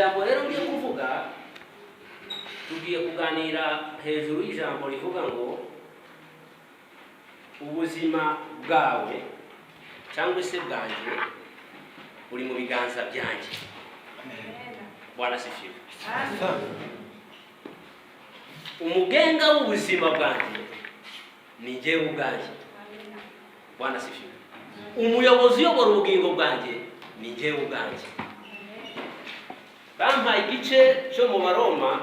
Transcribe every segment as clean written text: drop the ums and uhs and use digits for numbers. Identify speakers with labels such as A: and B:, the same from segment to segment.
A: ijambo rero ngiye kuvuga tugiye kuganira hejuru y'ijambo rivuga ngo ubuzima bwawe cyangwa se bwanjye uri mu biganza byanjye. Bwana sifiwe. Umugenga w'ubuzima bwanjye ni njyewe ubwanjye. Bwana sifiwe. Umuyobozi uyobora ubugingo bwanjye ni njyewe ubwanjye. Bampaye igice cyo mu Baroma,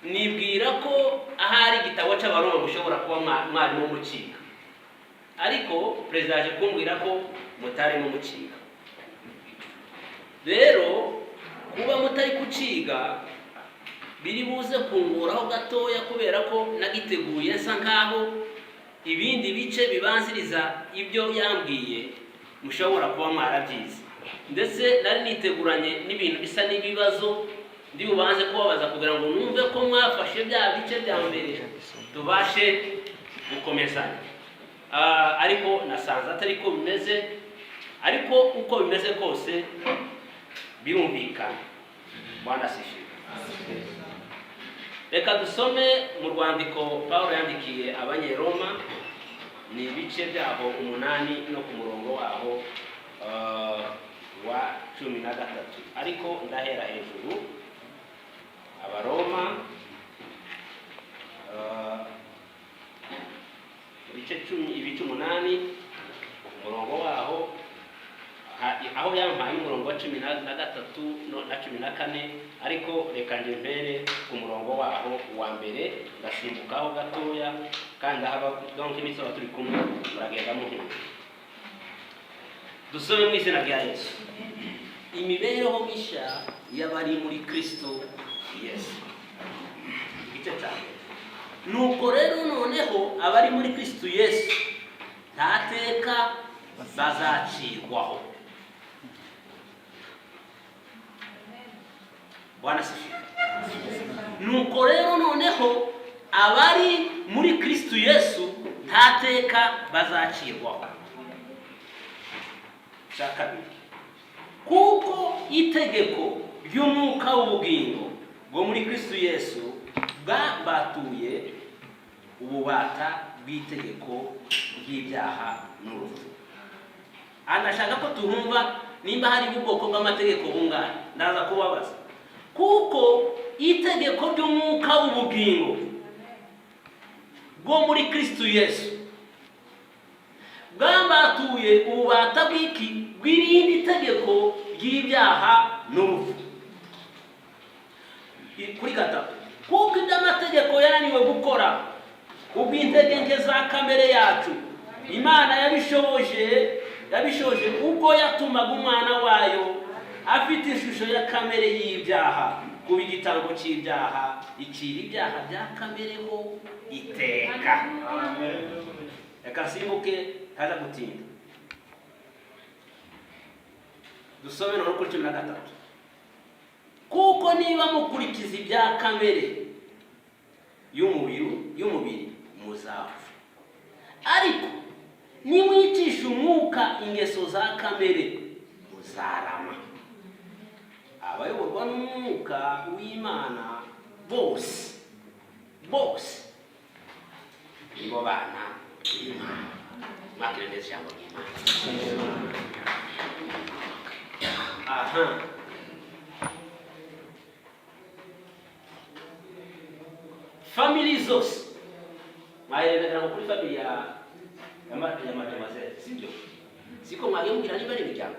A: nibwira ko ahari igitabo cy'Abaroma mushobora kuba mwarimu mukiga, ariko perezida yaje kumbwira ko mutari mu mukiga. Rero kuba mutari kuciga biri buze kunguraho gatoya, kubera ko nagiteguye nsa nkaho ibindi bice bibanziriza ibyo yambwiye mushobora kuba mwarabyize, ndetse nari niteguranye n'ibintu bisa n'ibibazo ndi bubanze kubabaza kugira ngo numve ko mwafashe bya bice bya mbere tubashe gukomezanya. Ariko nasanze atari ko bimeze, ariko uko bimeze kose birumvikana. Bwana sifiwe. Reka dusome mu rwandiko Pawulo yandikiye Abanyeroma, ni ibice byaho 8 no ku murongo waho wa 13, ariko ndahera hejuru. Abaroma ibice 8 umurongo waho aho yampaye umurongo wa 13 na 14, ariko reka nje mbere ku murongo waho wa mbere ndasimbukaho gatoya, kandi haba donc imisoro turi kumwe muragenda muhimba. Dusome mu izina rya Yesu. Imibereho misha y'abari muri Kristo Yesu. Igice cyane. Nuko rero noneho abari muri Kristo Yesu ntateka bazacirwaho. Bwana sifiwe. Nuko rero noneho abari muri Kristo Yesu ntateka bazacirwaho. Kabiri, kuko itegeko ry'umwuka w'ubugingo bwo muri Kristo Yesu bwabatuye ububata bw'itegeko ry'ibyaha n'urupfu. Anashaka ko tuhumva nimba hari ubwoko bw'amategeko bungana, ndaza kubabaza. Kuko itegeko ry'umwuka w'ubugingo bwo muri Kristo Yesu bwambatuye ububata bw'irindi tegeko ry'ibyaha n'urupfu. Kuri gatatu, kuko iby'amategeko yananiwe gukora ubw'intege nke za kamere yacu, Imana yabishoje ubwo yatumaga umwana wayo afite ishusho ya kamere y'ibyaha kuba igitambo cy'ibyaha, icira ibyaha bya kamereho iteka. Reka simbuke haza gutinda. Dusome no kuri 13. Kuko niba mukurikiza ibya kamere y'umubiri muzapfa, ariko nimwicisha umwuka ingeso za kamere muzarama. Abayoborwa n'umwuka w'Imana bose nibo bana b'Imana. Makire neza jambo ry'Imana. Aha. Family zose mwayerekana kuri family ya mademoiselle, sibyo? Siko mwayumvira niba ari imiryango.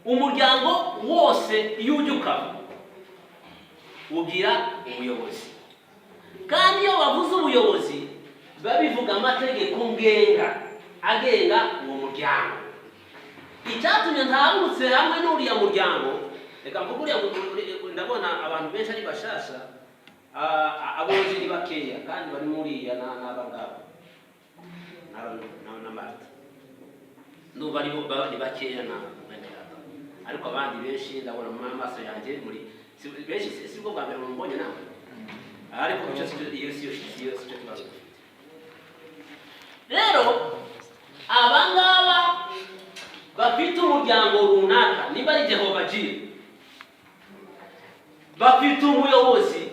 A: Umuryango wose iyo ubyuka ugira umuyobozi, kandi iyo bavuze ubuyobozi babivuga amategeko agenga uwo muryango. Icyatumye ntahagurutse hamwe n'uriya muryango, reka mvuge ndabona abantu benshi ari bashasha, abozi ni bakeya kandi bari muriya n'abangabo na Marta. Ndumva ari bakeya ariko abandi benshi ndabona mu maso yanjye muri benshi sibwo bwa mbere mbonye nawe, ariko iyo kibazo. Rero abangaba bafite umuryango runaka, niba ari Jehova Jire bafite umuyobozi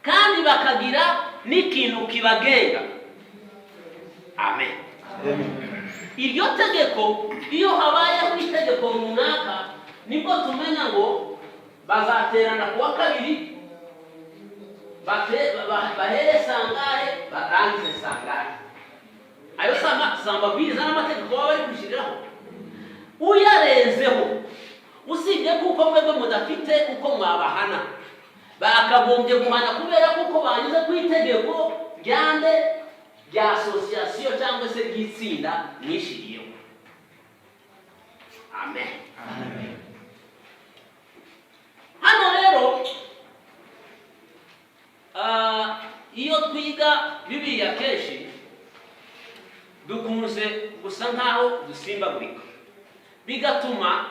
A: kandi bakagira n'ikintu kibagenga. Amen. Iryo tegeko iyo habayeho itegeko runaka nibwo tumenya ngo bazaterana kuwa kabiri, bahere sangahe, barangize sangahe. Ayo mabwiriza n'amategeko baba bari gushyiriraho. Uyarenzeho usibye kuko mwebwe mudafite uko mwabahana, bakagombye guhana kubera kuko banyuze ku itegeko ryande rya association cyangwa se ry'itsinda mwishiriyeho. Amen. Amen. Hano rero iyo twiga Bibiliya kenshi dukunze gusa nkaho dusimbagurika, bigatuma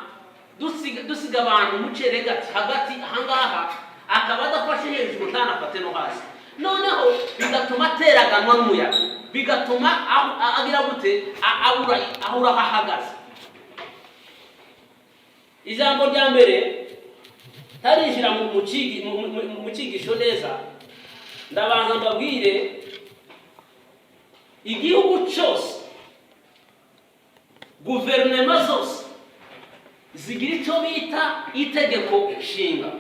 A: dusiga abantu mucerega hagati ahangaha akaba adafashe hejuru ntanafate no hasi. Noneho bigatuma ateraganwa n'umuyaga, bigatuma agira gute ahura ahagaze. Ijambo rya mbere tarinjira mu cyigisho neza, ndabanza mbabwire igihugu cyose, guverinoma zose zigira icyo bita itegeko nshinga,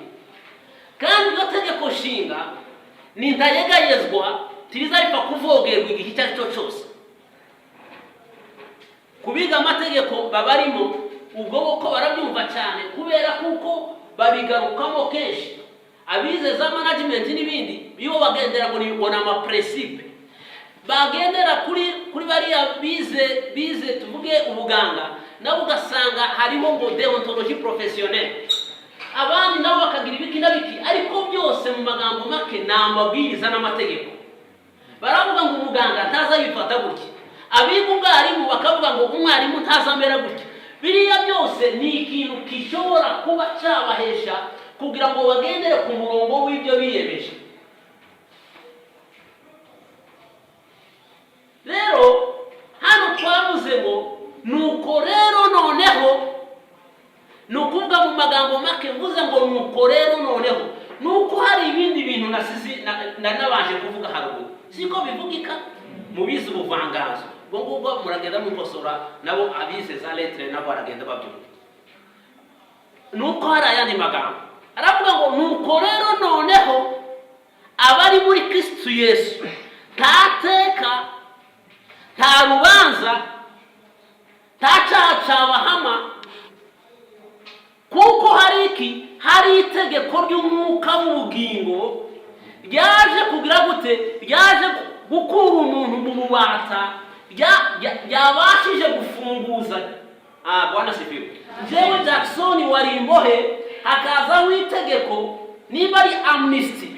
A: kandi iryo tegeko nshinga ni ntayegayezwa, tirizapfa kuvogerwa igihe icyo ari cyo cyose. Kubiga amategeko babarimo ubwo boko barabyumva cyane kubera kuko babigarukamo kenshi. Abize za management n'ibindi bibo bagendera ngo nibona ama principe, bagendera kuri bariya bize tuvuge ubuganga, nabo ugasanga harimo ngo deontologie professionnelle, abandi nabo bakagira ibiki nabiki, ariko byose mu magambo make ni amabwiriza n'amategeko. Baravuga ngo umuganga ntaza yifata gutya, abiga ubwarimu bakavuga ngo umwarimu ntazamera gutya. Biriya byose ni ikintu kishobora kuba cyabahesha kugira ngo bagendere ku murongo w'ibyo biyemeje. Rero hano twavuze ngo nuko rero noneho, nukuvuga mu magambo make mvuze ngo nuko rero noneho, nuko hari ibindi bintu nabanje kuvuga haruguru, siko bivugika mu bize ubuvanganzo. Ubwo muragenda mukosora nabo abize za lettre nabo baragenda babyumva. Nuko hari ayandi magambo aravuga ngo nuko rero noneho abari muri Kristo Yesu ntateka, nta rubanza, nta cyaha cyabahama, kuko hari itegeko ry'umwuka w'ubugingo ryaje kugira gute, ryaje gukura umuntu mu bubata, ryabashije gufunguza. Bwana sifiwe. Jewe Jackson wari imbohe, hakazaho itegeko, nimba ari amnesty,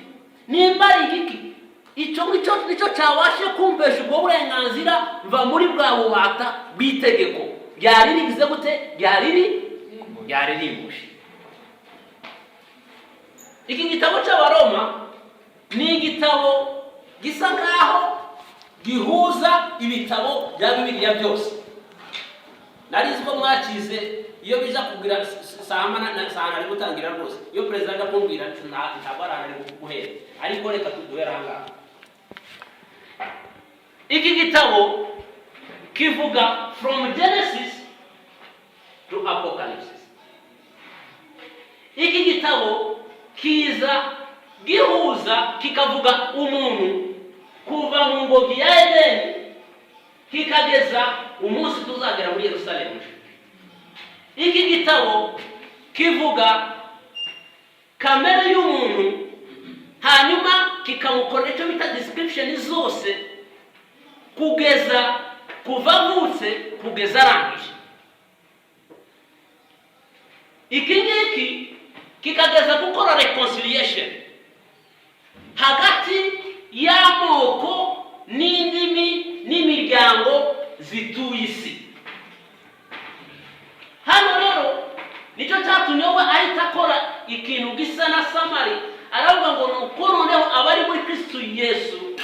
A: nimba ari igiki, icyo cyabashe kumpesha ubwo burenganzira mva muri bwa bubata bw'itegeko. Ryari rigize gute, ryari rimbushe. Iki gitabo cy'Abaroma ni igitabo gisa nkaho gihuza ibitabo bya Bibiliya byose. Narizi ko mwakize iyo biza kugira sahana ari gutangira rwose, iyo president akumbwira ntabwo ari guhera, ariko reka tuduhera hanga. Iki gitabo kivuga from Genesis to Apocalypse. Iki gitabo kiza gihuza kikavuga umuntu kuva mu ngobyi ya Edeni kikageza umunsi tuzagera muri Yerusalemu. Iki gitabo kivuga kamere y'umuntu, hanyuma kikamukorera icyo bita description zose kugeza kuva avutse kugeza arangije. Iki ngiki kikageza gukora reconciliation hagati y'amoko n'indimi n'imiryango zituye isi. Hano rero nicyo cyatumye we ahita akora ikintu gisa na samari, aravuga ngo nuko noneho abari muri Kristo Yesu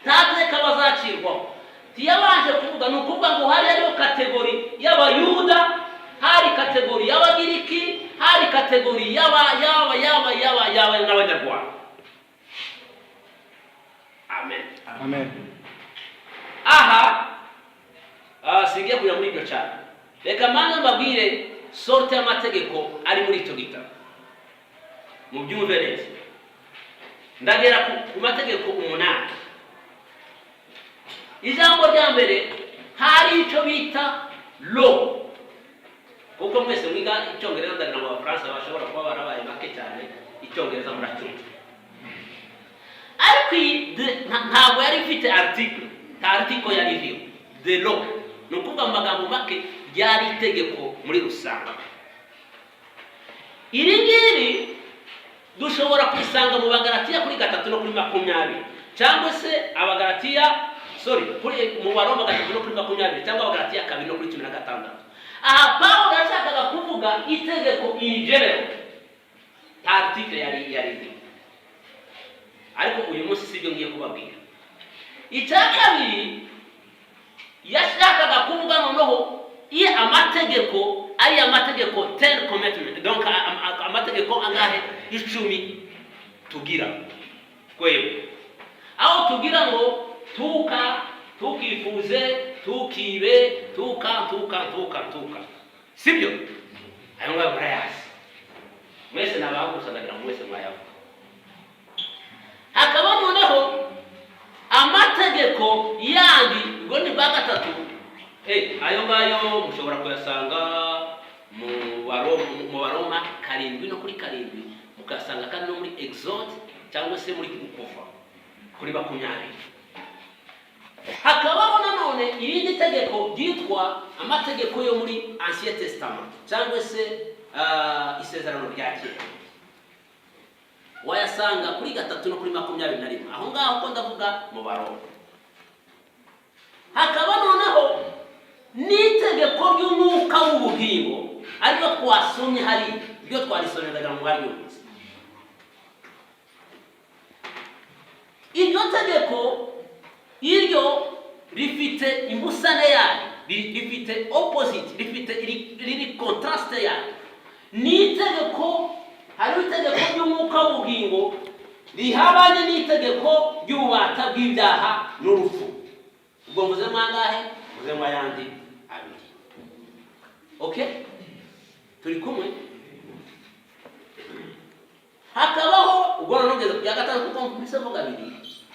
A: ntateka bazacirwaho. Tiyabanje kuvuga nukuvuga ngo hari ariyo kategori y'Abayuda, hari kategori y'Abagiriki, hari kategori yaba n'abanyarwanda. Amen.
B: Amen.
A: Aha singiye kujya muri ibyo cyane. Reka manza mbabwire sorte y'amategeko ari muri icyo gitabo. Mu byumve neza. Ndagera ku mategeko 8. Ijambo rya mbere hari icyo bita law. Kuko mwese mwiga icyongereza ndagira ngo abafaransa bashobora kuba barabaye make cyane icyongereza muracyumva. Ariko ntabwo yari ifite article, article yari iriho the law. Ni ukuvuga amagambo make ryari itegeko muri rusange. Iri ngiri dushobora kwisanga mu Bagalatiya kuri 3 no kuri 20 cyangwa se mu Baroma 3 no kuri 20 cyangwa Abagalatiya 2 no kuri 16. Aha Paulo yashakaga kuvuga itegeko in general. Article yari ariko uyu munsi sibyo ngiye kubabwira. Icya kabiri yashakaga kuvuga noneho amategeko ari amategeko 10 commandments, donc amategeko angahe 10 tugira kwebo, aho tugira ngo tukifuze, tukibe, tuka sibyo? Ayo ngayo murayazi mwese nabagusandagira mwese mwayavuga. Hakaba noneho amategeko yandi ngo ni bagatatu. Ayo ngayo mushobora kuyasanga mu Baroma 7 no kuri 7, mukasanga kandi no muri Exode cyangwa se muri Kuva kuri 20. Hakabaho nanone irindi tegeko ryitwa amategeko yo muri Ancien Testament cyangwa se isezerano rya kera. Wayasanga kuri 3 no kuri 21. Aho ngaho ko ndavuga mu Baroma. Hakaba noneho n'itegeko ry'umwuka w'ubugingo ariko twasomye hari ibyo twarisomeraga mu bari yose. Iryo tegeko iryo rifite imbusane yayo, rifite opposite, rifite iri contrast yayo. Ni itegeko hari itegeko ry'umwuka w'ubugingo rihabanye n'itegeko ry'ububata bw'ibyaha n'urupfu. Ubwo mvuze mwangahe? Mvuze mwayandi abiri. Okay? Turi kumwe? Hakabaho ubwo nongeza ku 6 kuko mbise vuga bibiri.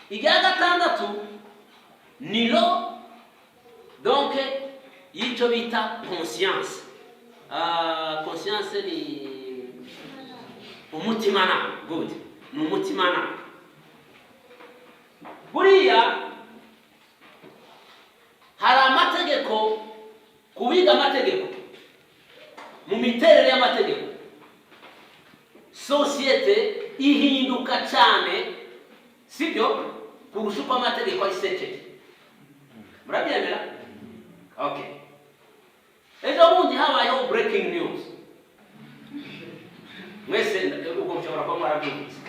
A: 6 ni lo, donc yico bita conscience. Conscience ni umutimana. Good. Ni umutimana. Buriya hari amategeko, kubiga amategeko mu miterere y'amategeko. Societe ihinduka cyane, sibyo? Kurusha uko amategeko arisekeje. Murabyemera? Okay. Ejo bundi habayeho breaking news. Mwese uko mushobora kuba mwarabyumvise.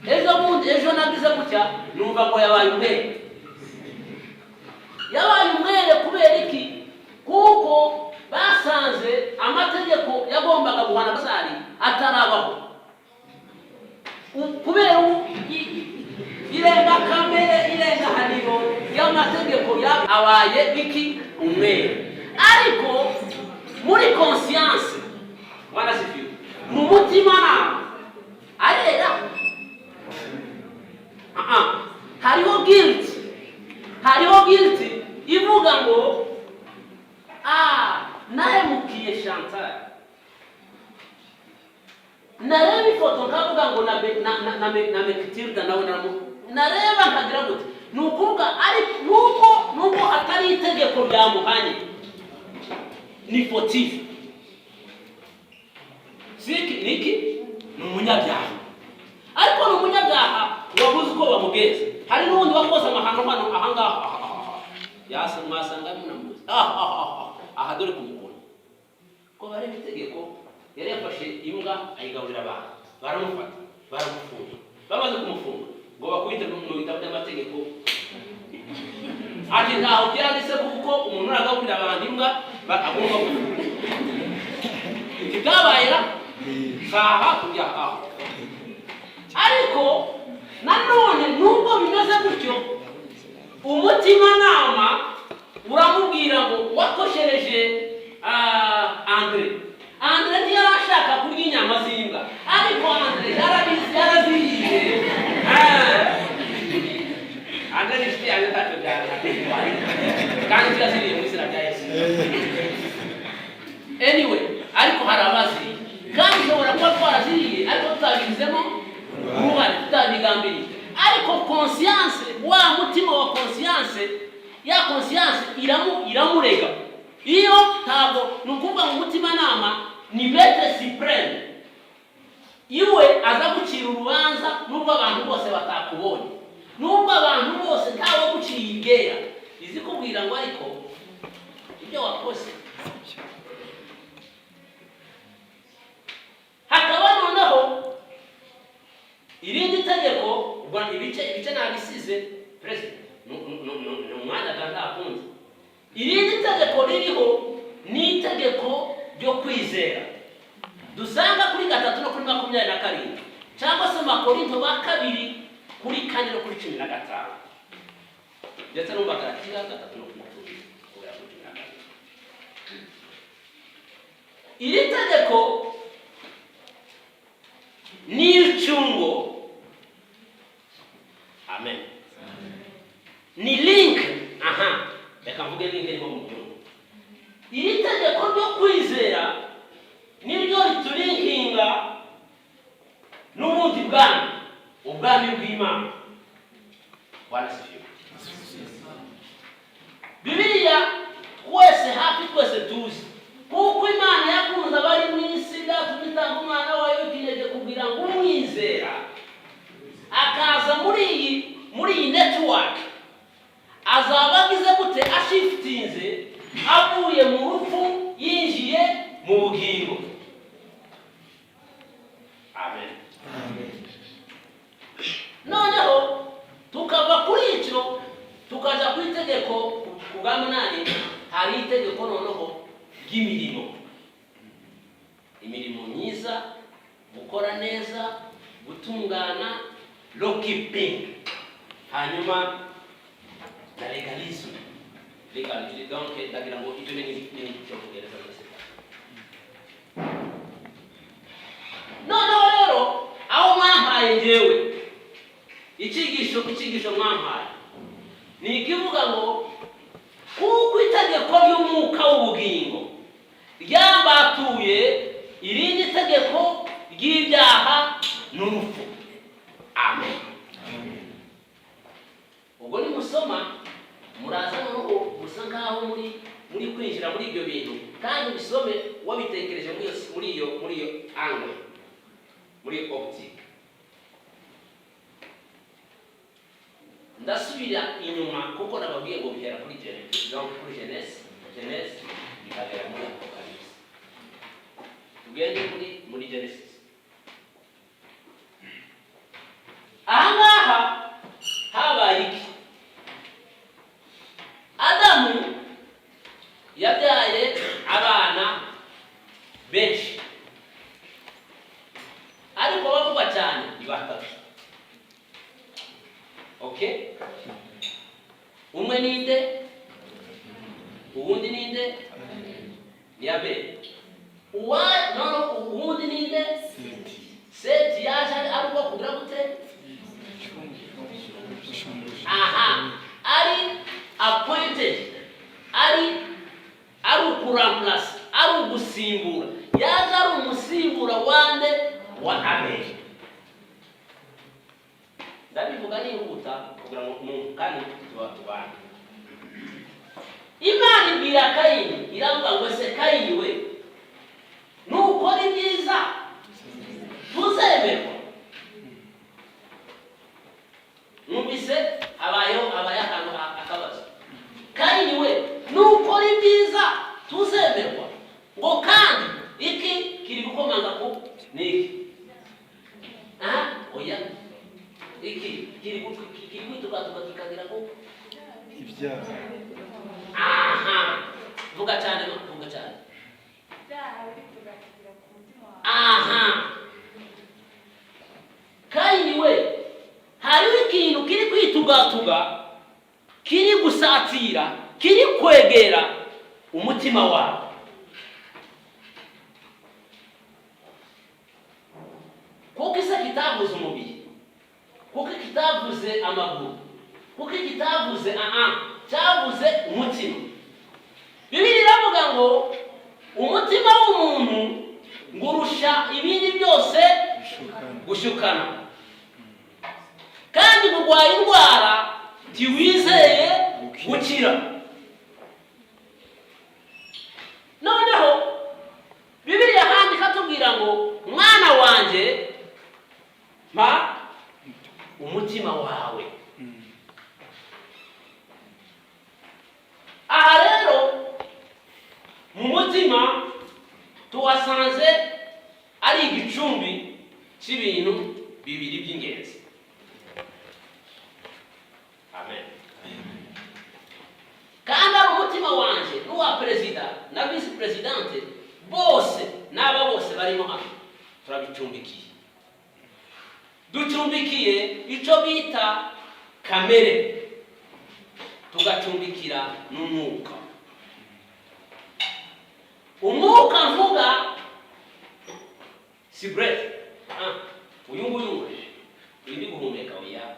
A: Ejo nagize gutya numva ko yabaye umwere. Yabaye umwere kubera iki? Kuko basanze amategeko yagombaga guhana basari atarabaho. Kubera irenga kamere, irenga haniro y'amategeko yabaye iki? Umwere. Ariko muri conscience wanasifiwe, mu mutima nawe arera. Hariho guilt ivuga ngo nahemukiye Chantal. Nareba ifoto nkavuga ngo na Mekitilda nawe nareba nkagira gute. Ni ukuvuga ari nuko atari itegeko ryamuhanye, ni fotifu. Niki ni umunyabyaha, ariko ni umunyabyaha wabuze uko bamugeza. Hari n'ubundi wakoze amahano ahangaha yasa mwasanga munamuzi aha dore kumukora ko hari itegeko yari yafashe imbwa ayigaburira abantu, baramufata baramufunga. Bamaze kumufunga ngo bakubite mu bitabo by'amategeko. Ati ntaho byanditse kuko umuntu aragaburira abantu imbwa agomba gufunga. bwabaye saha kujya aho. Ariko nanone nubwo bimeze gutyo, umutimanama uramubwira ngo wakoshereje Andre ntiyashaka kurya inyama z'imbwa, ariko Andre yaraziriye. Andre nishiti alitatu jana kandi kiraziriye mu izina rya Yesu. Anyway, ariko harabazi kandi ushobora kuba twaraziriye ariko tutabigizemo uruhare, tutabigambiriye. Ariko conscience, wa mutima wa conscience, ya conscience iramurega. Iyo ntabwo nukuvuga ngo umutima nama ni maître suprême, iwe aza gucira urubanza nubwo abantu bose batakubonye, nubwo abantu bose ntawe gucira igera, izi kubwira ngo ariko ibyo wakoze. Hakaba noneho irindi tegeko, ubwo ibice nabisize president n'umwana gandakunze. Irindi tegeko ririho ni itegeko ryo kwizera, dusanga kuri 3 no kuri 27 cyangwa se Makorinto ba 2 kuri 4 no kuri 15 ndetse no Magalatiya 3 no kuri 15. Iri tegeko ni icyungo, amen, ni link, reka mvuge link ngo mubyumve. Iri tegeko ryo kwizera niryo ritulinkinga n'ubundi ubwami bw'Imana. Barasifiwe. Bibiliya twese hafi twese tuzi kuko Imana yakunze abari mu isi byatuma umwana wayo w'ikinege kugira ngo umwizera akaza muri iyi network, azaba agize gute ashiftinze avuye mu rupfu yinjiye mu bugingo. Amen. Noneho tukava kuri icyo tukaja ku itegeko kubwa munani. Hari itegeko noneho imirimo myiza, gukora neza, gutungana, law keeping, hanyuma na legalism. Donc ndagira ngo ibyo ni cyo kugereza byose. Noneho rero aho mwampaye njyewe icyigisho mwampaye ni ikivuga ngo kuko itegeko ry'umwuka w'ubugingo ryambatuye irindi tegeko ry'ibyaha n'urupfu. Amen. Ubwo ni musoma muraza noneho gusa nkaho muri kwinjira muri ibyo bintu, kandi bisome wabitekereje muri iyo angle, muri optique. Ndasubira inyuma kuko nababwiye ngo bihera kuri Genesis, donc kuri Genesis bikagera muri Apocalypse. Tugende muri Genesis. Ahangaha habaye iki? Adamu yabyaye abana benshi, ariko bavuga cyane ni batatu. Okay? Umwe ninde? Uwundi ninde? Ni Abeli. Uwundi ninde? Seti yaje ariko kugira gute? Ari appointed, ari ukuramplasa, ari ugusimbura. Yaje ari umusimbura wande wa Abeli. Ndabivuga nihuta kugira ngo kandi tubane. Imana ibwira Kayini, iravuga ngo se Kayini we, nukora ibyiza tuzemerwa. Numvise abayo akabazo. Kayini we, nukora ibyiza tuzemerwa. Ngo kandi iki kiri gukomanga ku niki? Oya. Iki kiri kwituka kikagira ko ibyaha. Vuga cyane. avuga kiri gusatira, kiri kwegera umutima wawe. Kuko isa kitavuze umubiri, kuko kitavuze amaguru, kuko kitavuze cyavuze umutima. Bibiliya iravuga ngo umutima w'umuntu ngurusha ibindi byose gushukana, kandi gurwaye indwara tiwizeye gukira. Noneho Bibiliya kandi katubwira ngo mwana wanje mpa umutima wawe. Aha rero mu mutima tuwasanze ari igicumbi cy'ibintu bibiri by'ingenzi. Amen. Kandi ari umutima wanje n'uwa perezida na visi presidente bose n'aba bose barimo hano turabicumbikiye. Ducumbikiye icyo bita kamere, tugacumbikira n'umwuka. Umwuka mvuga si breath, uyu nguyu uri guhumeka oya,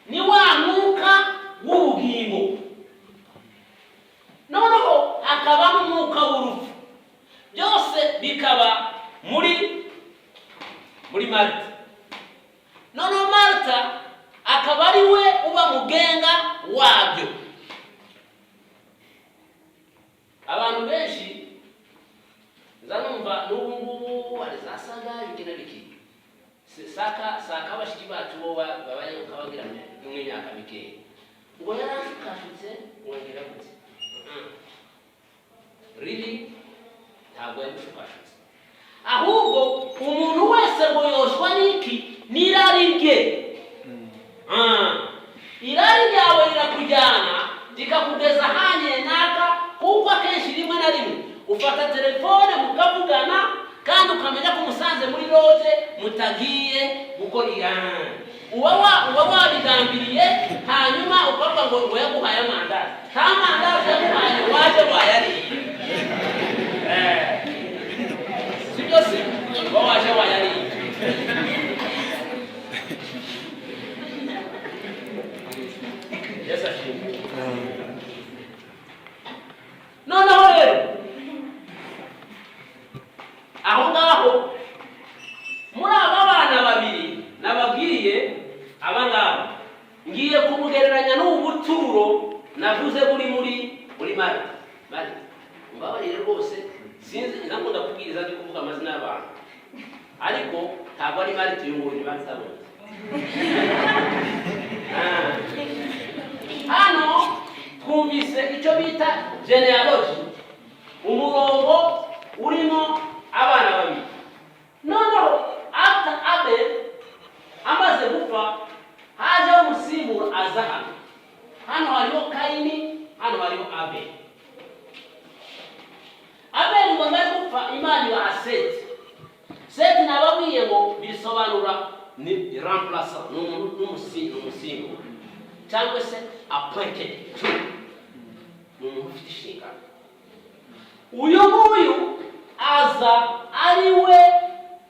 A: ni wa mwuka w'ubugingo. Noneho hakaba n'umwuka w'urupfu, byose bikaba muri Marita. Noneho Marita akaba ari we uba mugenga wabyo. Abantu benshi zanumva n'ubu hari zasaga bikina biki saka bashiki bacu bo babaye ukabagira n'imyaka mike ngo yarashukashutse wongera gute really ntabwo yamushukashutse, ahubwo umuntu wese ngo yoshwa n'iki n'irari rye. Irari ryawe rirakujyana rikakugeza hanye naka, kuko akenshi rimwe na rimwe ufata telefone mukavugana kandi ukamenya ko umusanze muri loje mutagiye gukora uba wabigambiriye, hanyuma ukavuga ngo yaguhaye amandazi, nta mandazi yaguhaye waje wayariye. Si byose uba waje wayariye. Yes, ashimwe. Noneho rero aho ngaho muri aba bana babiri nababwiye, aba ngaba ngiye kumugereranya n'ubuturo navuze buri muri Marita. Mbabarire rwose sinzi ntabwo ndakubwiriza ndi kuvuga amazina y'abantu, ariko ntabwo ari Marita uyu nguyu, ni Marita bose. Hano twumvise icyo bita genealogy, umurongo urimo abana babiri. Noneho after Abel amaze gupfa haje umusimbura aza hano. Hano hariho Kaini, hano hariho Abel. Abel ngo amaze gupfa Imana ibaha Seti. Seti nababwiye ngo bisobanura ni remplaçant, n'umusimbura cyangwa se appointed to, n'umuntu ufite inshingano. Uyu nguyu aza ari we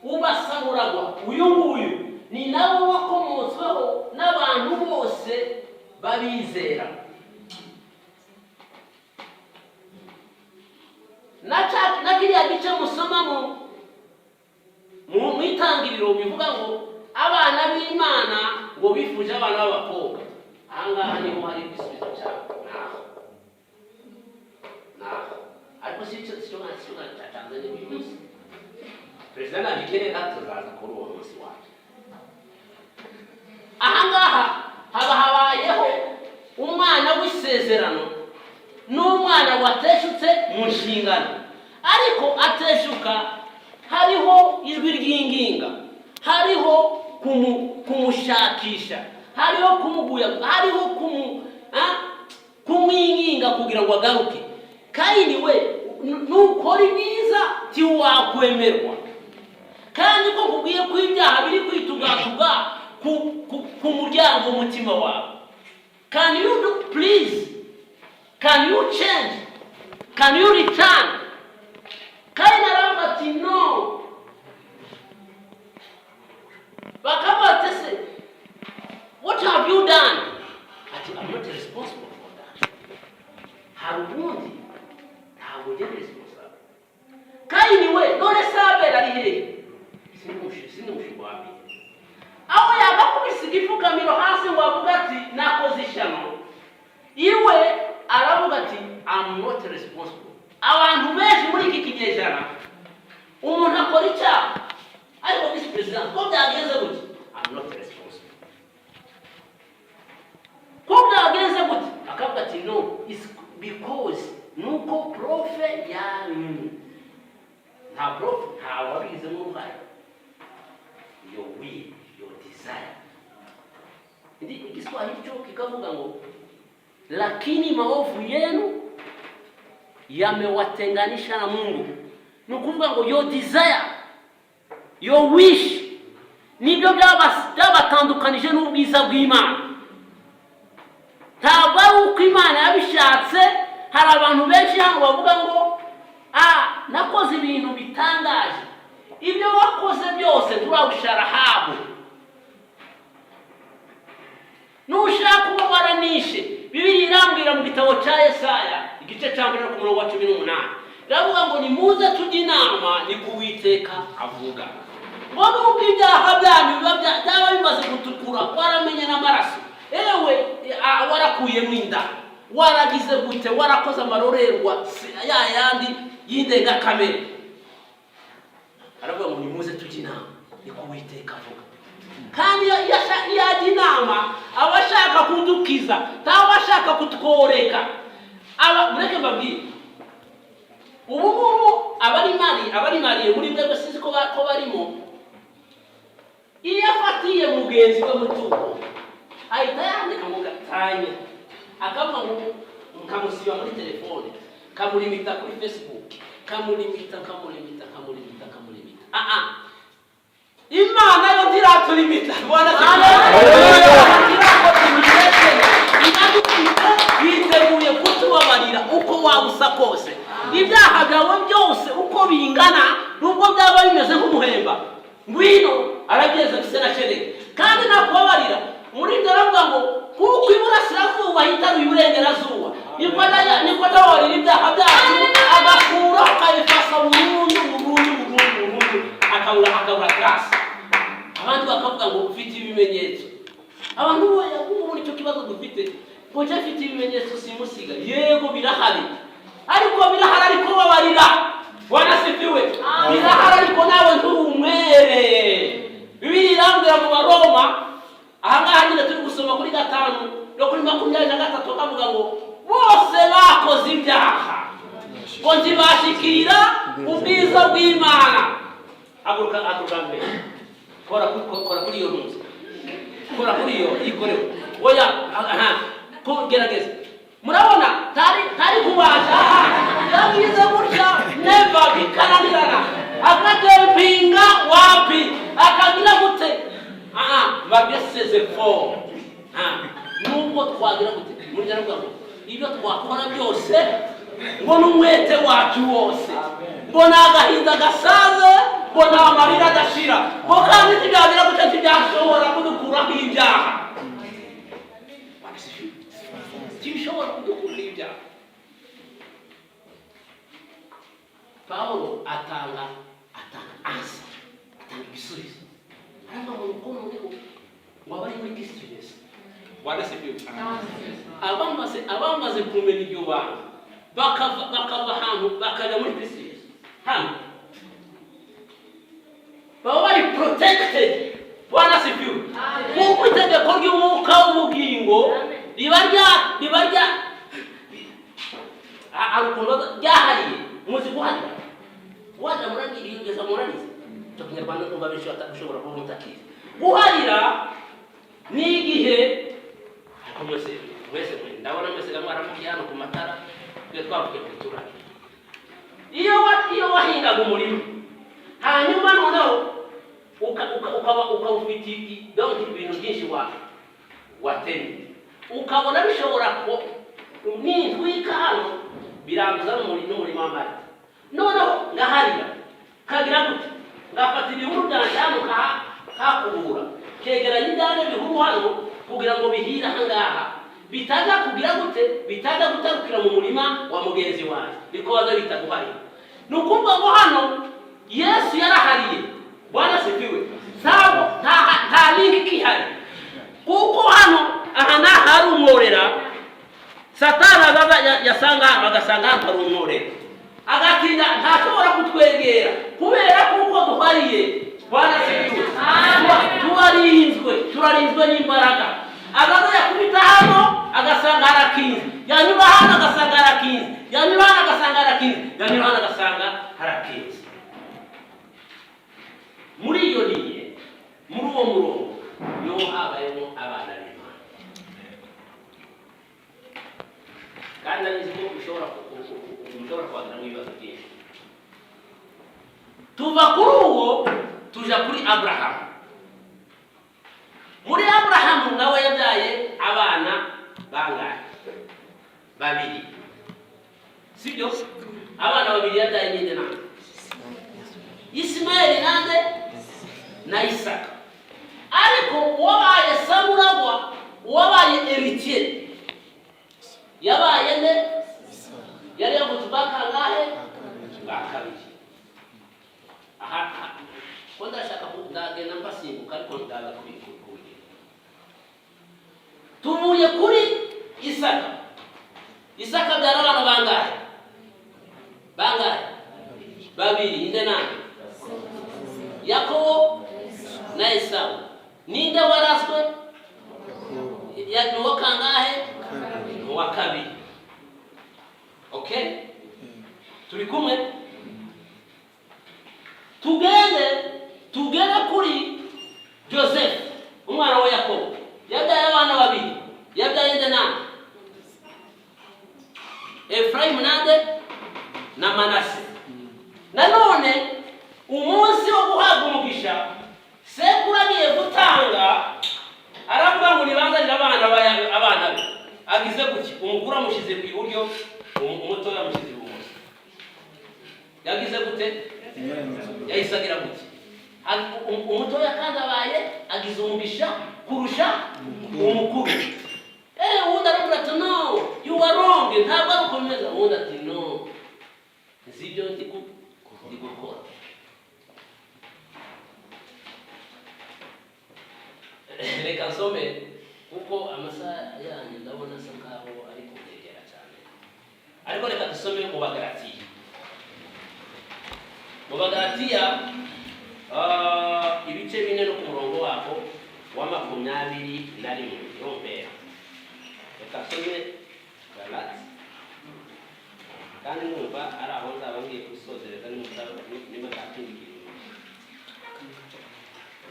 A: ubasamuragwa. Uyu nguyu ni nawe wakomotsweho n'abantu bose babizera. Na kiriya gice musoma mu itangiriro bivuga ngo abana b'Imana ngo bifuje abana b'abakobwa. Ahangaha niho hari igisubizo cyabo. Ariko si cyo cyatanze n'ibintu. Perezida nabikene katuzaza kuri uwo munsi wacu. Ahangaha habayeho umwana w'isezerano n'umwana wateshutse mu nshingano, ariko ateshuka hariho ijwi ry'inginga, hariho kumushakisha, hariho kumuguya, hariho kumwinginga kugira ngo agaruke. Kaini we nukora ibiza tiwakwemerwa, kandi ko kubwiye ko ibyaha biri kwitugatuga ku muryango w'umutima wawe. Can you do, please? Can you change? Can you return? Kaini aravuga ati no. Bakaba tese, what have you done? Ati, I'm not responsible for that. Harubundi ntabwo njye responsible. Kaini we none sabera ari hehe? Sinimushi wapi. Aho yagakubise igifukamiro hasi ngo avuga ati nakoze ishyano. Iwe aravuga ati I'm not responsible. Abantu benshi muri iki kinyejana umuntu akora icyaha ariko visi president ko byagenze gute? I'm not responsible. Ko byagenze gute? Akavuga ati no, it's because nuko profe yanyu. Nta profe nta wabize mu ruhare. Your will, your desire. Ndi Kiswahili hicho kikavuga ngo lakini maovu yenu yamewatenganisha na Mungu. Ni kuvuga ngo your desire, your wish nibyo byabatandukanije n'ubwiza bw'Imana. Ntabwo ari uko Imana yabishatse. Hari abantu benshi hano bavuga ngo nakoze ibintu bitangaje. Ibyo wakoze byose turabishara habo. Nushaka kuba waranishe. Bibiliya irambwira mu gitabo cya Yesaya igice cya 1 ku murongo wa 18. Iravuga ngo nimuze tujye inama ni kuwiteka avuga. Ngo nubwo ibyaha byanyu byaba bimaze gutukura waramenye n'amaraso. Ewe warakuye mu inda. Waragize gute warakoze amarorerwa yandi y'indenga kamere. Aravuga ngo nimuze tujye inama ni kuwiteka avuga. Kandi yajya inama abashaka kudukiza tabashaka kutworeka. Mureke mbabwire ubu abari mariye muri mwe basize ko barimo. Iyo afatiye mugenzi we mutuko ahita yandika mu gatanya akavuga ngo nkamusiba muri telefone kamulimita kuri Facebook kamulimita. Imana yo diratulimita. Bwana biteguye kutubabarira uko wabusa kose. Ibyaha byawe byose uko bingana nubwo byaba bimeze nk'umuhemba. Ngwino arageze bisena shereke. Kandi nakubabarira muri ndaravuga ngo kuko iburasirazuba hitaruye iburengerazuba. Niko dawarira ibyaha byacu agakura akabifasa burundu akabura grâce. Abantu bakavuga ngo ufite ibimenyetso. Abantu ubu nicyo kibazo dufite. Ko je afite ibimenyetso simusiga. Yego birahari. Ariko babarira. Wanasifiwe. Birahari ariko nawe nturumwere. Bibiliya irambwira mu Baroma ahangaha nyine turi gusoma kuri 5 no kuri 23 kavuga ngo bose bakoze ibyaha ngo ntibashikira ubwiza bw'Imana. Aguruka mbere. Kora kuri iyo munsi. Kora kuri iyo ikorewe. Oya ko gerageza. Murabona tari kubasha. Yagize gutya never bikananirana. Akatempinga wapi? Akagira gute? Bageseze fo. Nubwo twagira gute? Murya ngo ibyo twakora byose ngo n'umwete wacu wose. Mbona agahinda gasaze, mbona amarira adashira. Ngo kandi tibyagira gute byashobora kudukuraho ibyaha. Tibishobora kudukuraho ibyaha. Paulo atanga asa. Atanga ibisubizo. Ariko mu rukundo ngo wabari muri Kristo Yesu. Bwana sifiwe. Abamaze kumenya ibyo bantu bakava hantu bakajya muri Kristo Yesu. Hano baba bari protected. Bwana sifiwe. Kuko itegeko ry'umwuka w'ubugingo ribarya arukundo ryahariye muzi guharira. Wanda murangiriye ngeza muranize. Cyo Kinyarwanda ngo babisho atashobora kuba mutakiza. Guharira ni igihe mwese ndabona mwese mwaramukiye ku matara twe twavuye kutura. Iyo wahingaga umurimo hanyuma noneho ukaba ufite ibintu byinshi watema, ukabona bishobora ko nintwika hano biranguza n'umurima w'amata. Noneho ngaharira kagira gute, ngafata ibihuru byanjye hano kakubura kegeranya indani ibihuru hano kugira ngo bihire aha ngaha, bitaza kugira gute, bitaza gutarukira mu murima wa mugenzi wanjye, bikoza bitaguharira. Ni ukuvuga ngo hano Yesu yarahariye. Bwana sifiwe. Nta linki kihari, kuko hano aha hari umworera. Satani yasanga hano agasanga hano hari umworera, agatinda ntashobora kutwegera kubera kuko duhariye. Bwana sifiwe. Turarinzwe n'imbaraga. Agaza yakubita hano agasanga harakinze, yanyura hano agasanga harakinze, yanyura hano agasanga harakinze, yanyura hano agasanga harakinze. Muri iyo niye, muri uwo murongo niho habayemo abana b'Imana. Kandi arizi ko ushobora kugira ibibazo byinshi. Tuva kuri uwo tuja kuri Aburahamu. Muri Aburahamu nawe yabyaye abana bangahe? Babiri, sibyo? Abana babiri yabyaye ninde nande? Ismaeli nande na Isaka. Ariko uwabaye Samuragwa, uwabaye Eritiye yabaye nde? Yari yavutse bakangahe? Bakabiri. Aha ko ndashaka ndagenda mbasimbuka ariko ndaza kubikura. Tuvuye kuri Isaka. Isaka byara abana bangahe? Babiri. Ninde nande? Yakobo na Esau. Ninde warazwe? Nuwa kangahe? Nuwa kabiri. Okay? Turi kumwe? Tugere kuri Joseph, umwana wa Yakobo. Yabyaye abana babiri. Yabyaye nde nande? Efraimu nande na Manase. Nanone umunsi wo guhabwa umugisha sekuru agiye gutanga, aravuga ngo nibanzanire abana be. Agize gutya, umukuru amushize ku iburyo, umuto yamushize ibumoso. Yagize gute? Yahisagira gutya. Umuto yakandabaye agize umugisha kurusha umukuru. Undi aravuga ati no, you are wrong. Ntabwo ari ukomeza. Undi ati no, sibyo ndi gukora. Reka nsome kuko amasaha yanjye ndabona asa nkaho ari kugegera cyane. Ariko reka dusome mu Bagalatiya. Mu Bagalatiya ibice 4 no ku murongo wako wa 21 yombera. Reka nsome Galati. Kandi numva ari aho nzaba ngiye gusozereza niba ntakindi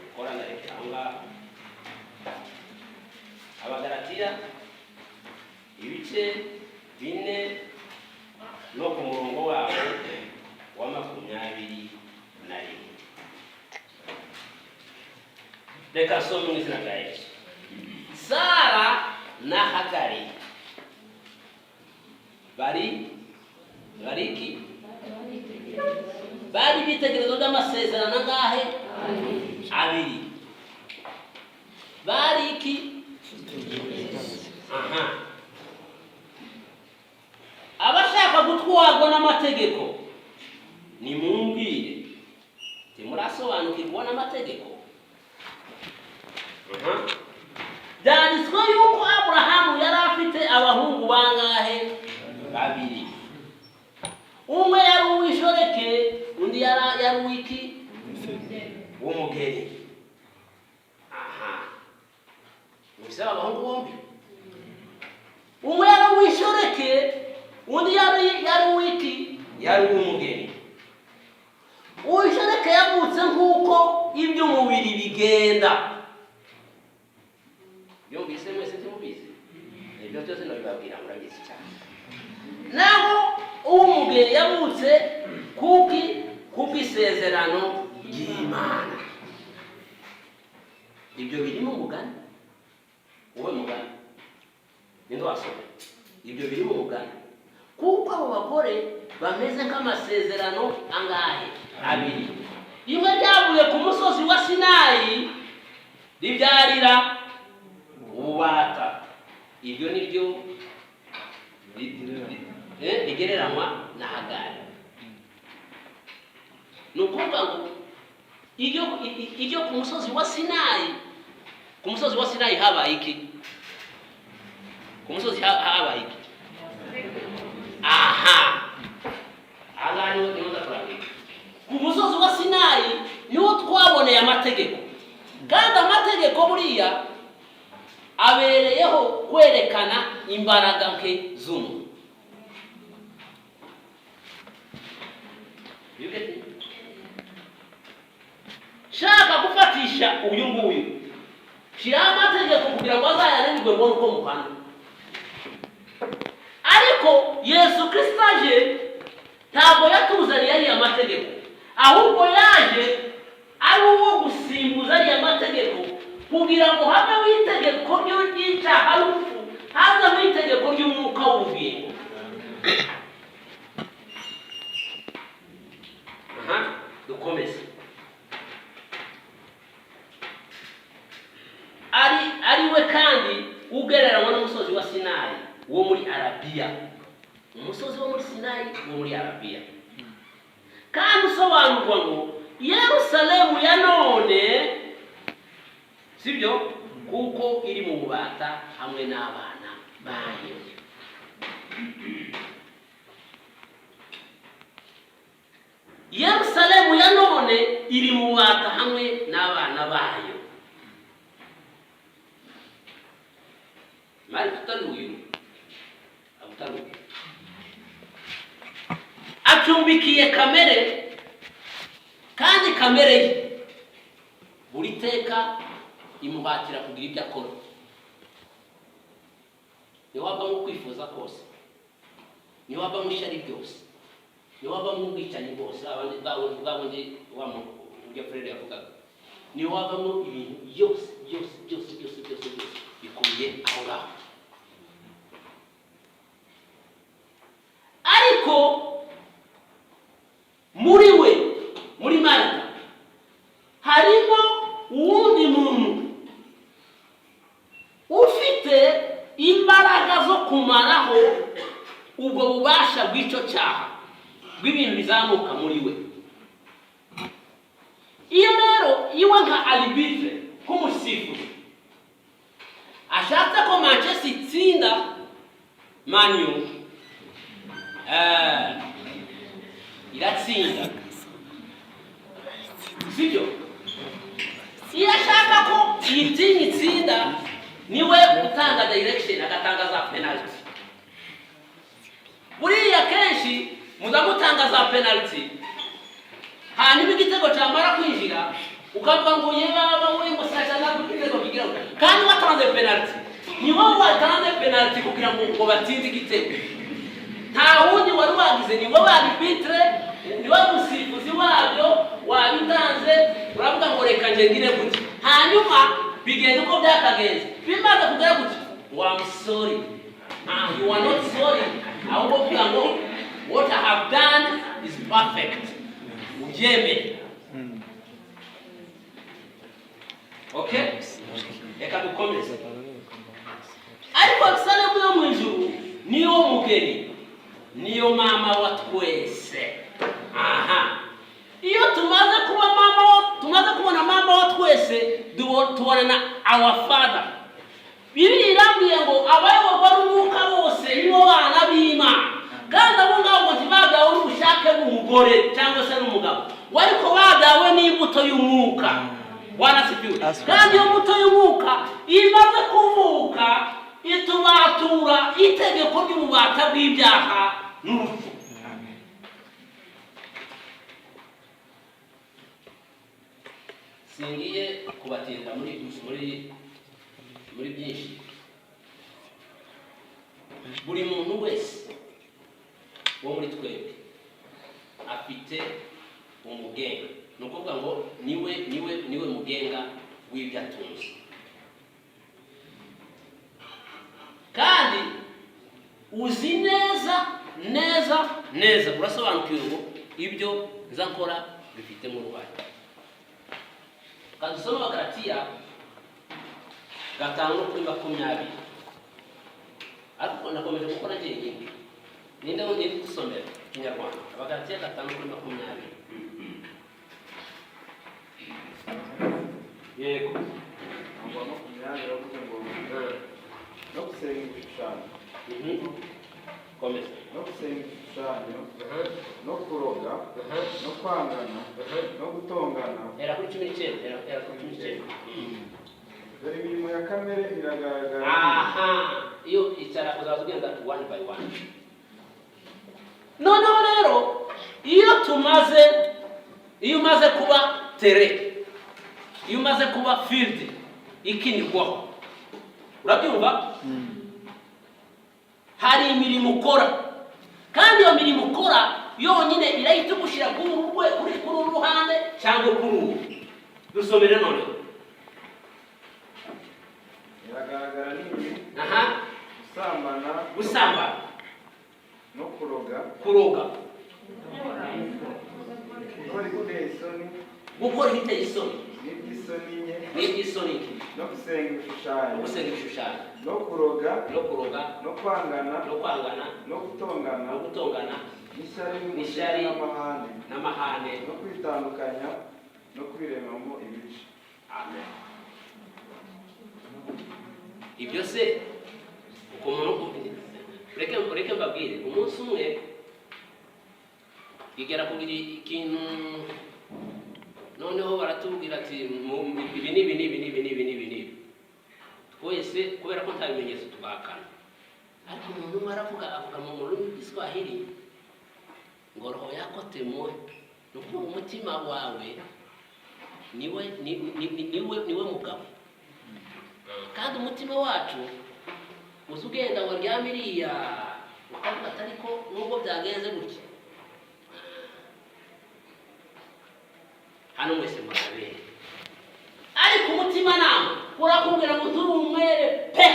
A: ukora na reka aho ngaho. Abagalatiya ibice 4 no ku murongo wabo wa 21. Reka some mu izina rya Yesu. Sara na Hagari bari bitegerezo by'amasezerano angahe? Abiri. Bari iki? Abashaka gutwarwa n'amategeko nimumbwire, timurasobanukirwa n'amategeko. Byanditswe yuko Aburahamu yari afite abahungu bangahe? Babiri. Umwe yari uw'ishoreke, undi yari uw'iki? W'umugeni. Mwisaba abahungu bombi. Umwe yari uw'ishoreke, undi yari uw'iki? Yari uw'umugeni. Uw'ishoreke yavutse nk'uko iby'umubiri bigenda. Yumvise mwese ntimubizi? Ibyo byose nabibabwira murabizi cyane. Naho uw'umugeni yavutse kuko isezerano ry'Imana. ibyo birimo umugani, wowe mugani ninde wasoma ibyo birimo umugani, kuko abo bagore bameze nk'amasezerano angahe abiri. Rimwe ryavuye ku musozi wa Sinayi ribyarira ububata, ibyo nibyo rigereranywa na Hagari. Ni ukuvuga ngo iryo ku musozi wa Sinayi, ku musozi wa Sinayi habaye iki? Ku musozi habaye iki? Aha, niho ndakurabira. Ku musozi wa Sinayi niho twaboneye amategeko, kandi amategeko buriya abereyeho kwerekana imbaraga nke z'umuntu. Shaka gufatisha uyu nguyu, shiraho amategeko kugira ngo azayananirwe ngo uko muhana. Ariko Yesu Kristo aje ntabwo yatuzaniye ariya mategeko, ahubwo yaje ari uwo gusimbuza ariya mategeko kugira ngo habe w'itegeko ry'icyaha n'urupfu, haza w'itegeko ry'umwuka w'ubugingo. Dukomeze. Ari we kandi ugereranywa n'umusozi wa Sinayi wo muri Arabiya, umusozi wo muri Sinayi wo muri Arabiya, kandi usobanurwa ngo Yerusalemu ya none, sibyo, kuko iri mu bubata hamwe n'abana bayo. Yerusalemu ya none iri mu bubata hamwe n'abana bayo. Mari tutanuyu abutanuye acumbikiye kamere, kandi kamere ye buri teka imuhatira kugira ibyo akora. Ni waba mu kwifuza kose, ni waba mu ishari byose, ni waba mu bwicanyi bwose, abandi bwabonye wa mu Frere yavugaga, ni waba mu ibintu byose bikubiye aho ngaho. Ariko muri we, muri Marita, harimo uwundi muntu ufite imbaraga zo kumaraho ubwo bubasha bw'icyo cyaha bw'ibintu bizamuka muri we. Iyo rero iwe nka arbitre k'umusifuzi ashatse ko Manchester itsinda Man U, iratsinda, sibyo? Iyo ashaka ko iyi timu itsinda, niwe utanga direction, agatanga za penalty. Buriya kenshi muza gutanga za penalty, hanyuma igitego cyamara kwinjira ukavuga ngo yeba we musasha na igitego kigira, kandi watanze penalty, niwe watanze penalty kugira ngo batsinze igitego. Nta wundi wari wagize, ni wowe arbitre, ni wowe musifuzi wabyo wabitanze, uravuga ngo reka nje ngire gutya, hanyuma bigenda uko byakagenze. Bimaze kugera gutya, I'm sorry, you are not sorry, ahubwo kugira ngo what I have done is perfect, ubyemeye. Okay, reka dukomeze. Ariko Yerusalemu yo mu ijuru niyo mugeni, niyo mama wa twese. Iyo tumaze kubona mama wa twese, tubona na our father. Bibiliya irambwiye ngo abayoborwa n'umwuka bose nibo bana b'Imana, kandi abo ngabo ntibagawe n'ubushake bw'umugore cyangwa se n'umugabo, ariko bagawe n'imbuto y'umwuka. Warasifiwe. Kandi iyo mbuto y'umwuka imaze kuvuka, itubatura itegeko ry'ububata bw'ibyaha n'urupfu. Singiye kubatinda muri byinshi. Buri muntu wese wo muri twebwe afite umugenga, ni ukuvuga ngo niwe mugenga w'ibyo atunze. Kandi uzi neza urasobanukiwe ngo ibyo nza nkora bifitemo uruhare. Kandi usome Abagalatiya 5:20. Ariko nakomeje gukora njyenyine. Ninde wundi dusomera Kinyarwanda? Abagalatiya 5:20. Yego.
B: Ngomba no kumyanya yo kuvuga ngo no gusenga ibishushanyo.
A: Komeza.
B: No gusenga ibishushanyo, no kuroga, no kwangana, no gutongana.
A: Era kuri 19. Era kuri 19.
B: Dore imirimo ya kamere iragaragara.
A: Aha. Iyo icara uzaza ugenda one by one. Noneho rero iyo umaze kuba tere, iyo umaze kuba field ikinirwaho, urabyumva? Hari imirimo ukora, kandi iyo mirimo ukora yonyine irahita gushyira kuri uru ruhande cyangwa kuri uru. Dusomere noneho.
B: Iragaragara n'ibi.
A: Gusambana.
B: No kuroga. Gukora
A: ibiteye isoni. N'iby'isoni.
B: No gusenga ibishushanyo. No kuroga.
A: No kwangana.
B: No gutongana. N'ishyari n'amahane. No kwitandukanya no kwiremamo ibice.
A: Amen. Ibyo se umuntu reka mbabwire, umunsi umwe igera kugira ikintu, noneho baratubwira ati ibi ni twese kubera ko nta bimenyetso tubakana. Ariko umuntu umwe avuga mu rurimi rw'Igiswahili ngo roho yako temwe, nuko umutima wawe niwe mugabo. Kandi umutima wacu uzi ugenda waryamiriya ukavuga ati ariko nubwo byagenze gutya, hano mwese murabere, ariko umutima nama urakubwira ngo turi umwere pe,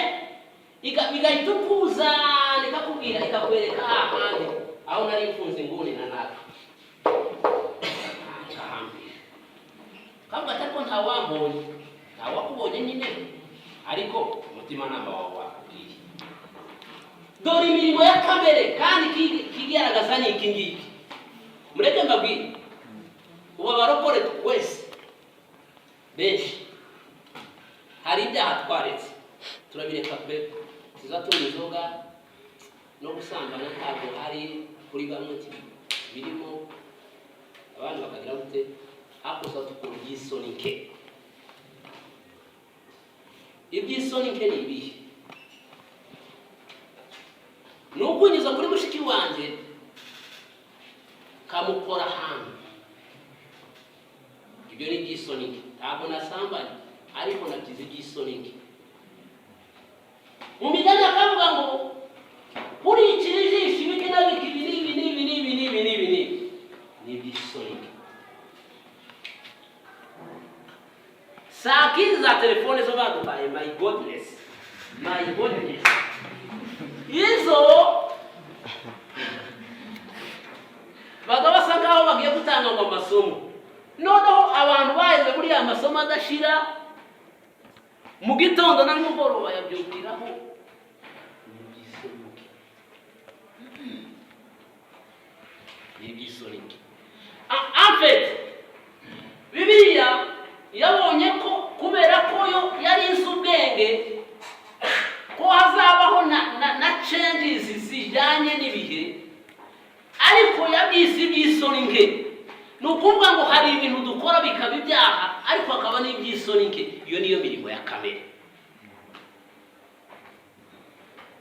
A: igahita ukuzana ikakubwira, ikakwereka ahandi aho nari mfunze inguni na naka kahambira, kavuga ati ariko ntawakubonye nyine, ariko umutima nama wawe wakubwiye. Dore imirimo ya kamere kandi kigaragaza ni iki ngiki. Mureke mbabwire, ubu abarokore twese benshi hari ibyaha twaretse turabireka pe, tuzatunywa inzoga no gusambana ntabwo hari kuri bamwe birimo, abandi bakagira gute, hakuza tukora iby'isoni nke. Iby'isoni nke ni ibihe? Ni ukunyuza kuri mushiki wanjye kamukora hano, ibyo ni iby'isoni nke. Ntabwo nasambanye ariko nagize iby'isoni nke. Mu migani akavuga ngo kurikira ijisho ibiki na biki ibi ni iby'isoni nke. Saa kizi za telefone zo baduhaye, my godness, izo baga basa nkaho bagiye gutanga ngo amasomo, noneho abantu baheze muri ya masomo adashira, mu gitondo na nimugoroba yabyukiraho. Ni iby'isoni nke. Afet Bibiliya yabonye ko kubera ko yo yari izi ubwenge ko hazabaho na changes zijyanye n'ibihe, ariko yabyise iby'isoni nke. Ni ukuvuga ngo hari ibintu dukora bikaba ibyaha ariko hakaba n'iby'isoni nke. Iyo niyo mirimo ya kamere.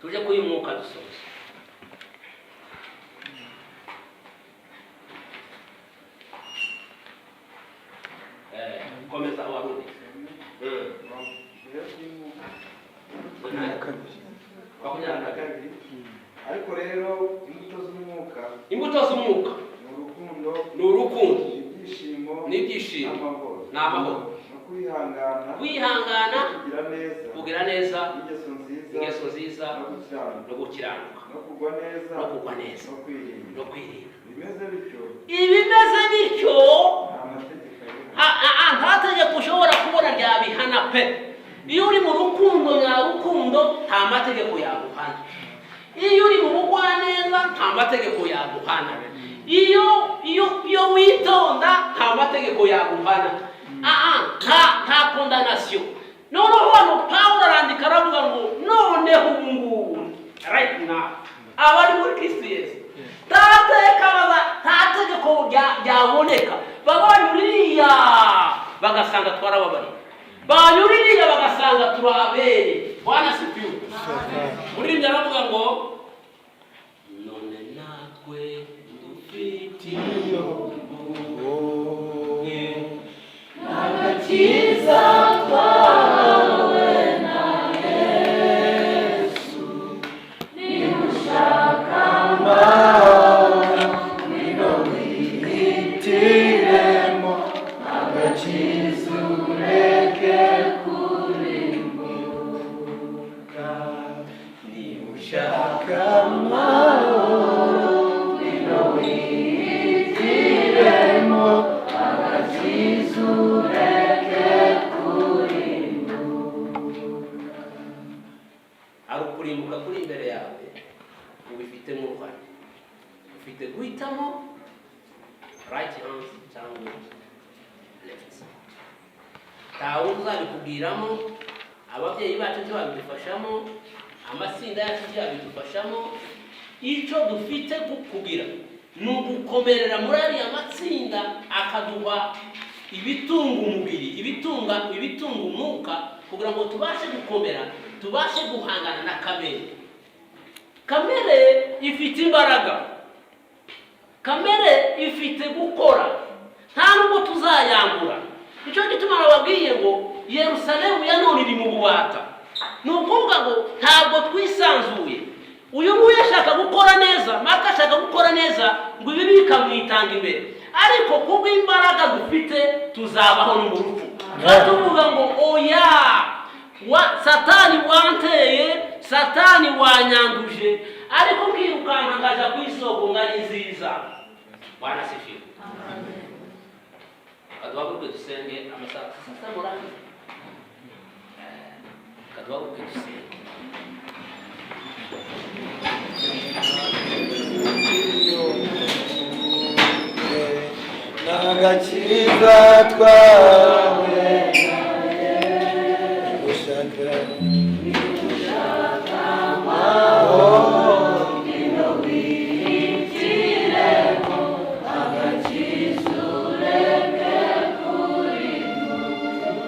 A: Tuje kuri Mwuka dusoza. Komeza abarundi.
B: Ariko rero
A: imbuto z'umwuka
B: ni urukundo,
A: ibyishimo n'amahoro, kwihangana, kugira neza,
B: ingeso nziza,
A: no gukiranuka,
B: no kugwa neza,
A: no kwirinda.
B: ibimeze bityo
A: nta tegeko ushobora kubona ryabihana pe. Iyo uri mu rukundo nyarukundo nta mategeko yaguhana. Iyo uri mu bugwaneza nta mategeko yaguhana. Iyo witonda nta mategeko yaguhana. Nta condamnation. Noneho hano Pawulo arandika aravuga ngo noneho ubungubu right now abari muri Kristo Yesu nta tegeko ryaboneka. Babanyuririya bagasanga twarababariye, banyuririya bagasanga turabere. Bwana sifiwe. Muri njye aravuga ngo none natwe dufite agakiza twawe na Yesu, nimushaka amahoro ngwino wihitiremo agakiza ureke kurimbuka. Nimushaka amahoro ngwino wihitiremo agakiza ureke kurimbuka. Ari ukurimbuka kuri imbere yawe, ubifitemo uruhare. Ufite guhitamo right hand cyangwa left. Ntawe uzabikubwiramo, ababyeyi bacu cyo babidufashamo, amatsinda yacu yabidufashamo. Icyo dufite kugira ni ugukomerera muri ariya matsinda akaduha ibitunga umubiri, ibitunga umwuka, kugira ngo tubashe gukomera, tubashe guhangana na kamere. Kamere ifite imbaraga, kamere ifite gukora, nta nubwo tuzayambura. Nicyo gituma nababwiye ngo Yerusalemu ya none iri mu bubata. Ni ukuvuga ngo ntabwo twisanzuye. Uyu nguyu ashaka gukora neza, Mark ashaka gukora neza, ngo ibi bikamwitanga imbere. Ariko kubwo imbaraga dufite tuzabaho no mu rupfu. Tuvuga ngo oya, Satani wanteye, Satani wanyanduje, ariko kwirukanka ngaja ku isoko ngari nziza. Bwana sifiwe. Kadwabuke dusenge amasaha sasa murani. Kadwabuke dusenge.
C: N'agakiza twawe gushaka amahoro ngwino wihitiremo agakiza ureke kurimbuka.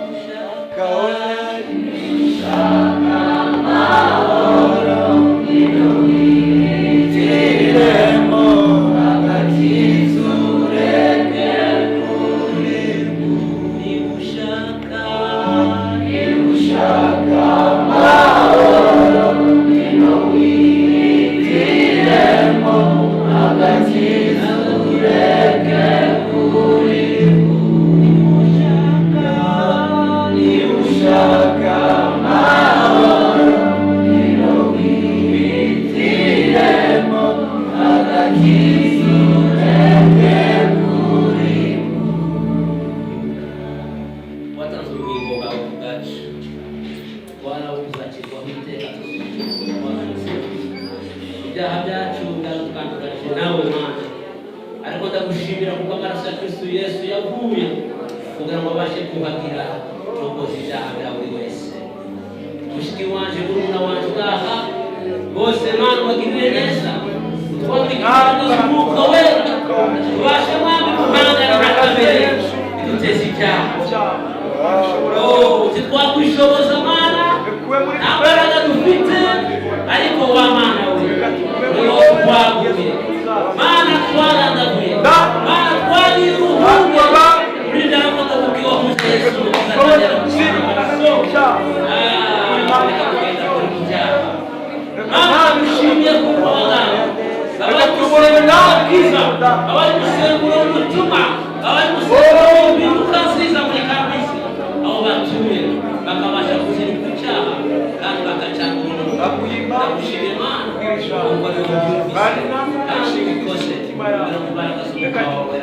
C: Ushaka amahoro ngwino wihitiremo agakiza ureke kurimbuka. Nimushaka amahoro ngwino wihitiremo agakiza ureke kurimbuka. Nimushaka amahoro ngwino wihitiremo agakiza ureke kurimbuka.
A: Watanze ubugingo bwawe bwacu, Bwana uzakirwaho iteka ibyaha byacu byaratwanduranyije nawe Mana. Ariko ndagushimira kuko amaraso ya Kristo Yesu yavuye kugira ngo abashe kuhagira no koza ibyaha bya buri wese. Mushiki wanje, murumuna wanje ngaha bose Mana ubagirire neza, utwambike umwuka wera, tubashe Mwami guhangana na kamere iduteza ibyaha. Titwakwishoboza Mana, nta mbaraga dufite, ariko wa Mana we niwo twaguye. Mana twarandaguye, Mana twariruhunge, urinda nako ndakubwiwa mu Yesu uzakagera mu Mana dushimiye kukuhangana, abari gusengura ubwiza, abari gusengura umutima, abari gusengura impinduka nziza muri kamisi, aho
D: mu mbaraga z'umwuka wawe